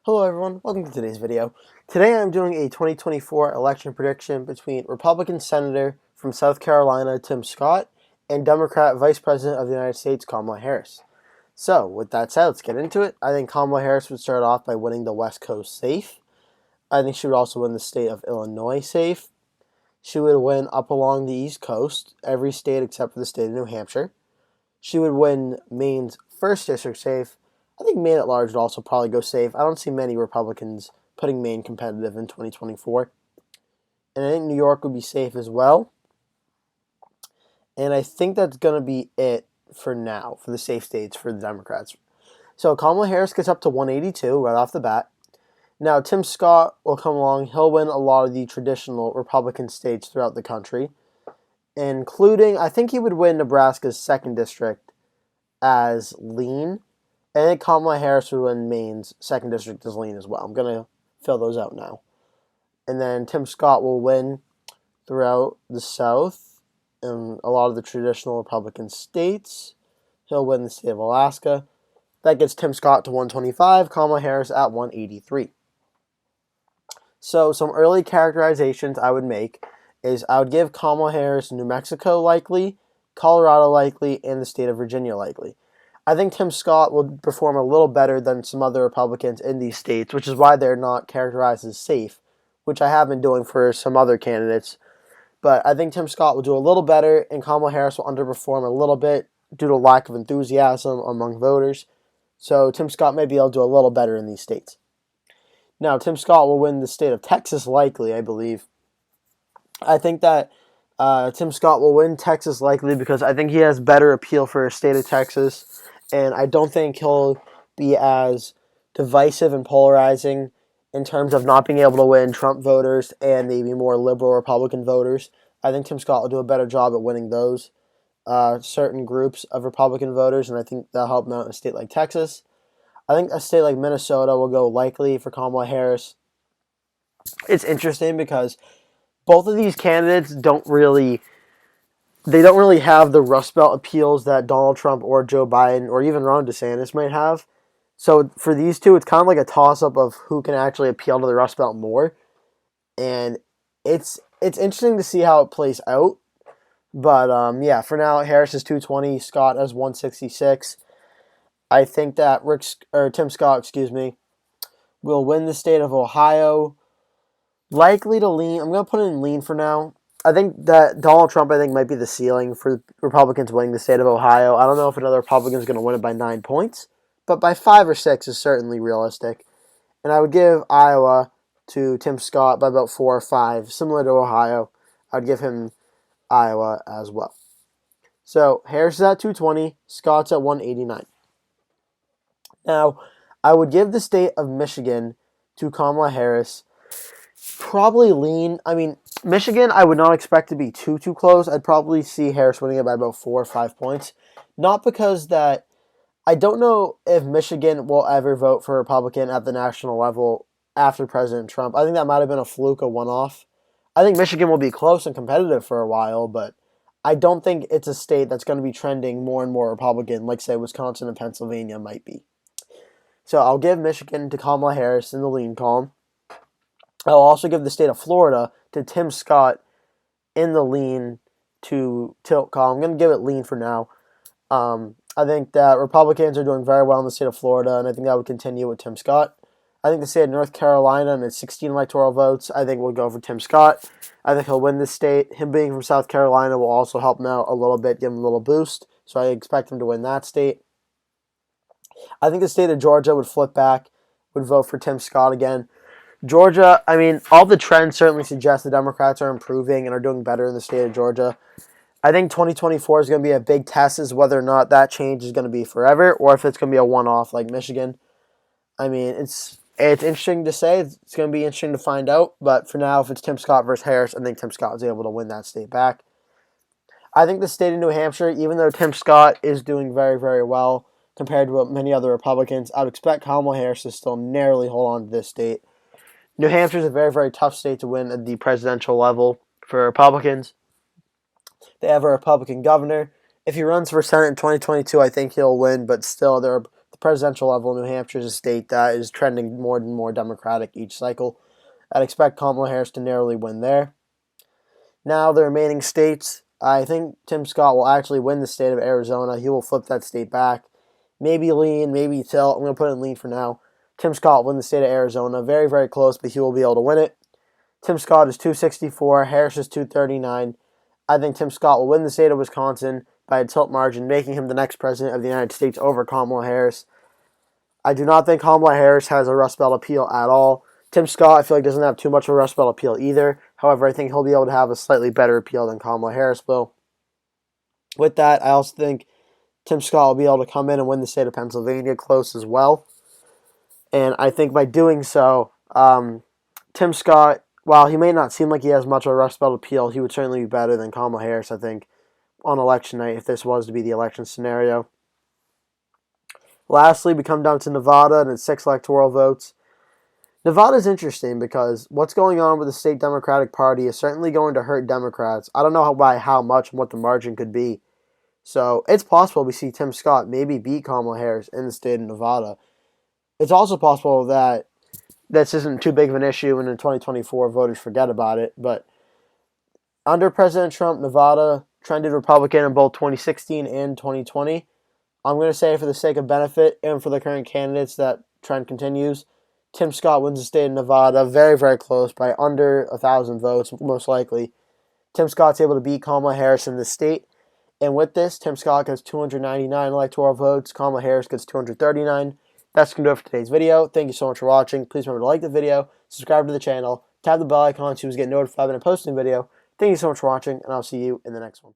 Hello everyone, welcome to today's video. Today I'm doing a 2024 election prediction between Republican Senator from South Carolina Tim Scott and Democrat Vice President of the United States Kamala Harris. So with that said, let's get into it. I think Kamala Harris would start off by winning the West Coast safe. I think she would also win the state of Illinois safe. She would win up along the East Coast, every state except for the state of New Hampshire. She would win Maine's 1st district safe. I think Maine at large would also probably go safe. I don't see many Republicans putting Maine competitive in 2024. And I think New York would be safe as well. And I think that's going to be it for now, for the safe states for the Democrats. So Kamala Harris gets up to 182 right off the bat. Now Tim Scott will come along. He'll win a lot of the traditional Republican states throughout the country, including, I think he would win Nebraska's 2nd district as lean. And then Kamala Harris would win Maine's 2nd district as lean as well. I'm going to fill those out now. And then Tim Scott will win throughout the South in a lot of the traditional Republican states. He'll win the state of Alaska. That gets Tim Scott to 125, Kamala Harris at 183. So some early characterizations I would make is I would give Kamala Harris New Mexico likely, Colorado likely, and the state of Virginia likely. I think Tim Scott will perform a little better than some other Republicans in these states, which is why they're not characterized as safe, which I have been doing for some other candidates. But I think Tim Scott will do a little better, and Kamala Harris will underperform a little bit due to lack of enthusiasm among voters. So Tim Scott may be able to do a little better in these states. Now, Tim Scott will win the state of Texas likely, I believe. I think that Tim Scott will win Texas likely because I think he has better appeal for the state of Texas. And I don't think he'll be as divisive and polarizing in terms of not being able to win Trump voters and maybe more liberal Republican voters. I think Tim Scott will do a better job at winning those certain groups of Republican voters, and I think that'll help him out in a state like Texas. I think a state like Minnesota will go likely for Kamala Harris. It's interesting because both of these candidates don't really have the Rust Belt appeals that Donald Trump or Joe Biden or even Ron DeSantis might have. So for these two, it's kind of like a toss-up of who can actually appeal to the Rust Belt more. And it's interesting to see how it plays out. But yeah, for now, Harris is 220, Scott is 166. I think that Tim Scott, will win the state of Ohio. Likely to lean. I'm going to put in lean for now. I think that Donald Trump, might be the ceiling for Republicans winning the state of Ohio. I don't know if another Republican is going to win it by 9 points, but by 5 or 6 is certainly realistic. And I would give Iowa to Tim Scott by about 4 or 5, similar to Ohio. I'd give him Iowa as well. So Harris is at 220, Scott's at 189. Now, I would give the state of Michigan to Kamala Harris. Probably lean. Michigan, I would not expect to be too close. I'd probably see Harris winning it by about 4 or 5 points. Not because that I don't know if Michigan will ever vote for Republican at the national level after President Trump. I think that might have been a fluke, a one-off. I think Michigan will be close and competitive for a while, but I don't think it's a state that's going to be trending more and more Republican, like, say, Wisconsin and Pennsylvania might be. So I'll give Michigan to Kamala Harris in the lean column. I'll also give the state of Florida to Tim Scott in the lean to tilt column. I'm going to give it lean for now. I think that Republicans are doing very well in the state of Florida, and I think that would continue with Tim Scott. I think the state of North Carolina and its 16 electoral votes, I think will go for Tim Scott. I think he'll win this state. Him being from South Carolina will also help him out a little bit, give him a little boost. So I expect him to win that state. I think the state of Georgia would flip back, would vote for Tim Scott again. Georgia, all the trends certainly suggest the Democrats are improving and are doing better in the state of Georgia. I think 2024 is going to be a big test as whether or not that change is going to be forever or if it's going to be a one-off like Michigan. It's interesting to say. It's going to be interesting to find out. But for now, if it's Tim Scott versus Harris, I think Tim Scott is able to win that state back. I think the state of New Hampshire, even though Tim Scott is doing very, very well compared to many other Republicans, I would expect Kamala Harris to still narrowly hold on to this state. New Hampshire is a very, very tough state to win at the presidential level for Republicans. They have a Republican governor. If he runs for Senate in 2022, I think he'll win, but still, the presidential level, New Hampshire is a state that is trending more and more Democratic each cycle. I'd expect Kamala Harris to narrowly win there. Now, the remaining states, I think Tim Scott will actually win the state of Arizona. He will flip that state back. Maybe lean, maybe tilt. I'm going to put it in lean for now. Tim Scott will win the state of Arizona. Very, very close, but he will be able to win it. Tim Scott is 264. Harris is 239. I think Tim Scott will win the state of Wisconsin by a tilt margin, making him the next president of the United States over Kamala Harris. I do not think Kamala Harris has a Rust Belt appeal at all. Tim Scott, I feel like, doesn't have too much of a Rust Belt appeal either. However, I think he'll be able to have a slightly better appeal than Kamala Harris will. With that, I also think Tim Scott will be able to come in and win the state of Pennsylvania close as well. And I think by doing so, Tim Scott, while he may not seem like he has much of a Rust Belt appeal, he would certainly be better than Kamala Harris, I think, on election night if this was to be the election scenario. Lastly, we come down to Nevada and its 6 electoral votes. Nevada is interesting because what's going on with the state Democratic Party is certainly going to hurt Democrats. I don't know by how much and what the margin could be. So it's possible we see Tim Scott maybe beat Kamala Harris in the state of Nevada. It's also possible that this isn't too big of an issue and in 2024 voters forget about it. But under President Trump, Nevada trended Republican in both 2016 and 2020. I'm going to say for the sake of benefit and for the current candidates that trend continues, Tim Scott wins the state of Nevada very, very close by under 1,000 votes, most likely. Tim Scott's able to beat Kamala Harris in the state. And with this, Tim Scott gets 299 electoral votes. Kamala Harris gets 239. That's going to do it for today's video. Thank you so much for watching. Please remember to like the video, subscribe to the channel, tap the bell icon so you get notified when I post a new video. Thank you so much for watching, and I'll see you in the next one.